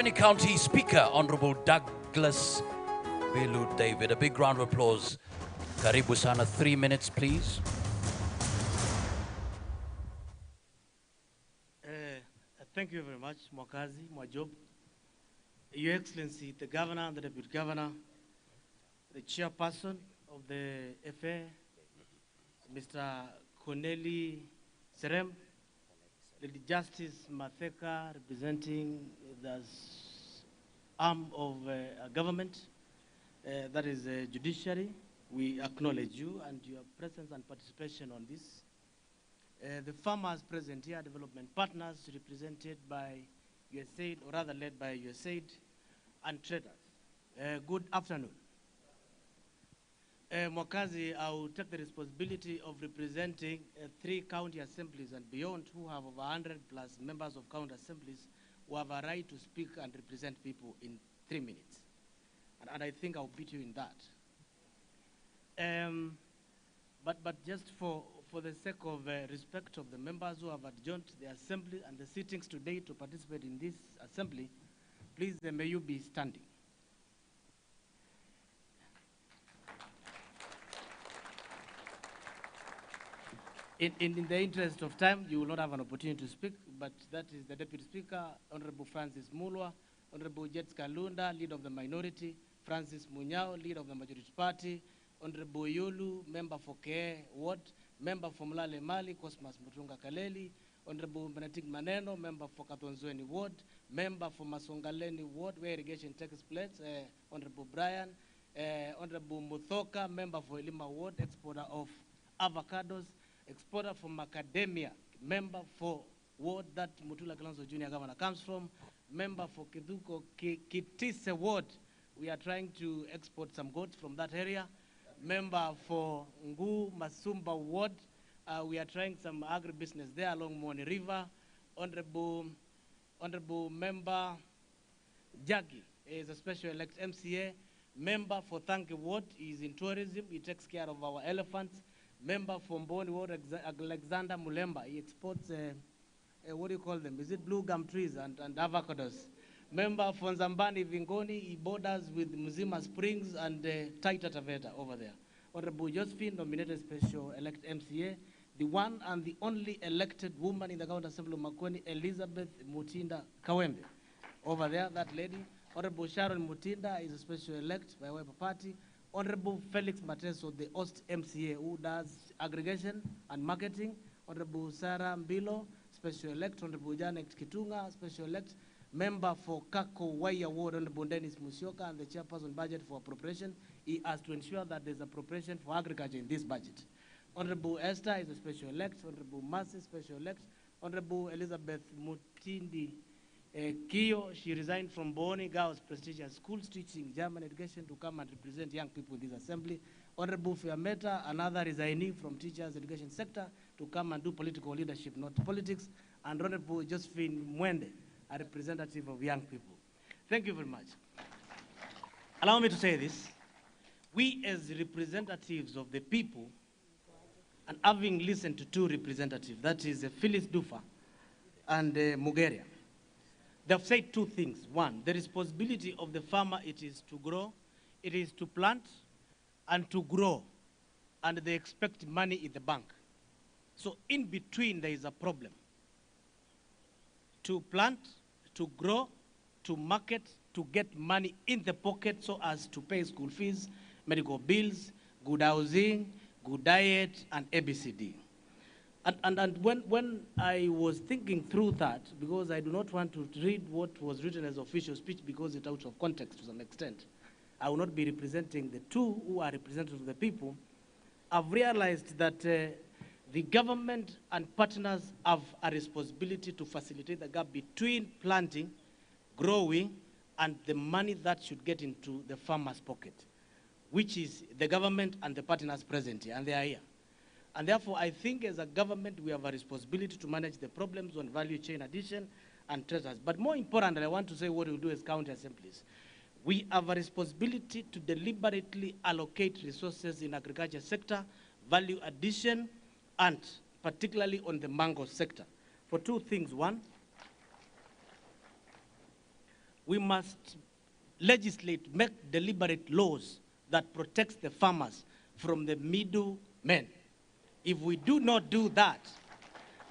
Makueni County Speaker, Honorable Douglas Mbilu David. A big round of applause. Karibu sana, 3 minutes, please. Thank you very much, Mwakazi, Mwajob. Your Excellency, the Governor and the Deputy Governor, the Chairperson of the FA, Mr. Corneli Serem, Lady Justice Matheka, representing the arm of government, that is judiciary. We acknowledge you and your presence and participation on this. The farmers present here, development partners represented by USAID, or rather led by USAID, and traders. Good afternoon. Mwakazi, I will take the responsibility of representing 3 county assemblies and beyond who have over 100 plus members of county assemblies who have a right to speak and represent people in 3 minutes. And I think I'll beat you in that. But just for the sake of respect of the members who have adjourned the assembly and the sittings today to participate in this assembly, please may you be standing. In the interest of time, you will not have an opportunity to speak, but that is the Deputy Speaker, Honorable Francis Mulwa, Honorable Jets Kalunda, Leader of the Minority, Francis Munyao, Leader of the Majority Party, Honorable Yulu, Member for Kee Ward, Member for Mlale Mali, Cosmas Mutunga Kaleli, Honorable Benetic Maneno, Member for Katonzweni Ward, Member for Masongaleni Ward, where irrigation takes place, Honorable Brian, Honorable Muthoka, Member for Elima Ward, exporter of avocados, exporter from Macadamia, Member for Ward that Mutula Kalonzo Junior Governor comes from, Member for Kiduko Kitise Ward. We are trying to export some goods from that area. Member for Ngu Masumba Ward. We are trying some agribusiness there along Moni River. Honorable Member Jagi is a special elect MCA. Member for Thanke Ward is in tourism. He takes care of our elephants. Member for Mboni Ward, Alexander Mulemba. He exports, what do you call them? Is it blue gum trees and avocados? Member for Nzambani Vingoni, he borders with Mzima Springs and Taita Taveta over there. Honorable Josephine, nominated special elect MCA, the one and the only elected woman in the County Assembly of Makueni, Elizabeth Mutinda Kawembe. Over there, that lady. Honorable Sharon Mutinda is a special elect by Wiper Party. Honorable Felix Mateso, the Ost MCA, who does aggregation and marketing. Honorable Sarah Mbilo, special elect. Honorable Janet Kitunga, special elect. Member for Kako Waya Ward, Honorable Dennis Musyoka, and the chairperson budget for appropriation. He has to ensure that there's appropriation for agriculture in this budget. Honorable Esther is a special elect. Honorable Mercy, special elect. Honorable Elizabeth Mutindi Kio, she resigned from Boni Girls Prestigious Schools teaching German education to come and represent young people in this assembly. Honorable Fiameta, another resigning from teachers education sector to come and do political leadership, not politics. And Honorable Josephine Mwende, a representative of young people. Thank you very much. Allow me to say this. We as representatives of the people, and having listened to 2 representatives, that is Phyllis Dufa and Mugeria, they've said 2 things. One, the responsibility of the farmer, it is to grow, it is to plant and to grow, and they expect money in the bank. So in between there is a problem. To plant, to grow, to market, to get money in the pocket so as to pay school fees, medical bills, good housing, good diet, and ABCD. And when I was thinking through that, because I do not want to read what was written as official speech because it's out of context to some extent, I will not be representing the 2 who are representatives of the people. I've realized that the government and partners have a responsibility to facilitate the gap between planting, growing, and the money that should get into the farmer's pocket, which is the government and the partners present here, and they are here. And therefore, I think as a government, we have a responsibility to manage the problems on value chain addition and treasures. But more importantly, I want to say what we do as county assemblies. We have a responsibility to deliberately allocate resources in agriculture sector, value addition, and particularly on the mango sector, for 2 things. One, we must legislate, make deliberate laws that protects the farmers from the middlemen. If we do not do that,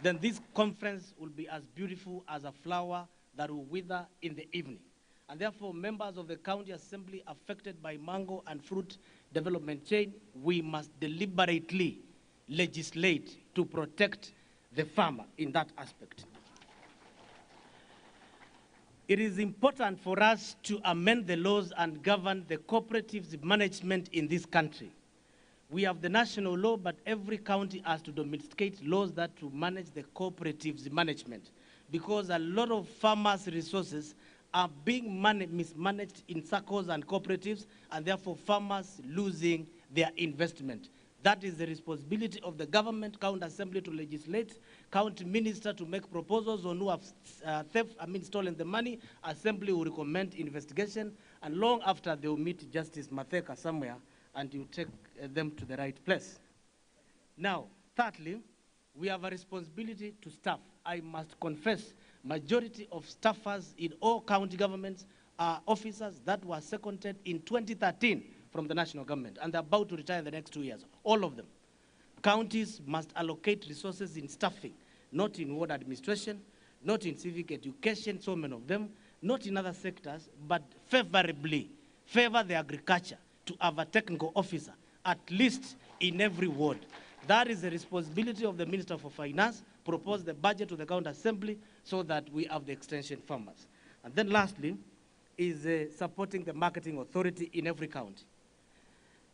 then this conference will be as beautiful as a flower that will wither in the evening. And therefore, members of the county assembly affected by mango and fruit development chain, we must deliberately legislate to protect the farmer in that aspect. It is important for us to amend the laws and govern the cooperatives management in this country. We have the national law, but every county has to domesticate laws that to manage the cooperatives management, because a lot of farmers' resources are being mismanaged in circles and cooperatives, and therefore farmers losing their investment. That is the responsibility of the government, county assembly to legislate, county minister to make proposals on who have stolen the money. Assembly will recommend investigation, and long after they will meet Justice Matheka somewhere, and you take them to the right place. Now, thirdly, we have a responsibility to staff. I must confess, majority of staffers in all county governments are officers that were seconded in 2013 from the national government, and they're about to retire in the next 2 years, all of them. Counties must allocate resources in staffing, not in ward administration, not in civic education, so many of them, not in other sectors, but favorably favor the agriculture to have a technical officer, at least in every ward. That is the responsibility of the Minister for Finance, propose the budget to the county assembly so that we have the extension farmers. And then lastly, is supporting the marketing authority in every county.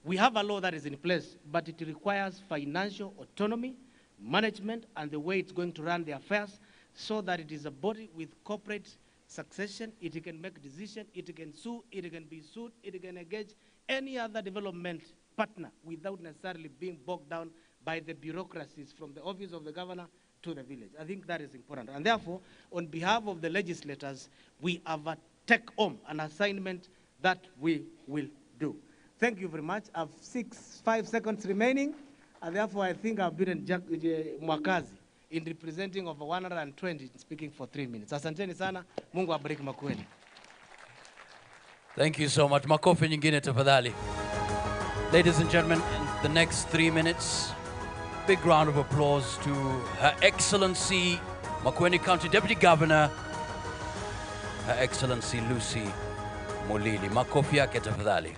We have a law that is in place, but it requires financial autonomy, management, and the way it's going to run the affairs, so that it is a body with corporate succession. It can make decisions, it can sue, it can be sued, it can engage any other development partner without necessarily being bogged down by the bureaucracies from the office of the governor to the village. I think that is important. And therefore, on behalf of the legislators, we have a take-home, an assignment that we will do. Thank you very much. I have 5 seconds remaining, and therefore I think I've been Mwakazi in representing over 120, speaking for 3 minutes. Asanteni sana, Mungu abariki Makueni. Thank you so much. Makofi nyingine tafadhali. Ladies and gentlemen, in the next 3 minutes, big round of applause to Her Excellency Makueni County Deputy Governor, Her Excellency Lucy Mulili. Makofi yake tafadhali.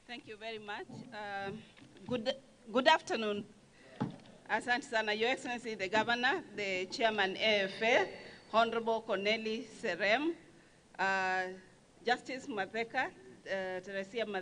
Thank you very much. Good afternoon. Asante sana, Your Excellency the Governor, the Chairman AFA, Honorable Corneli Serem, Justice Matheka, Teresia Matheka.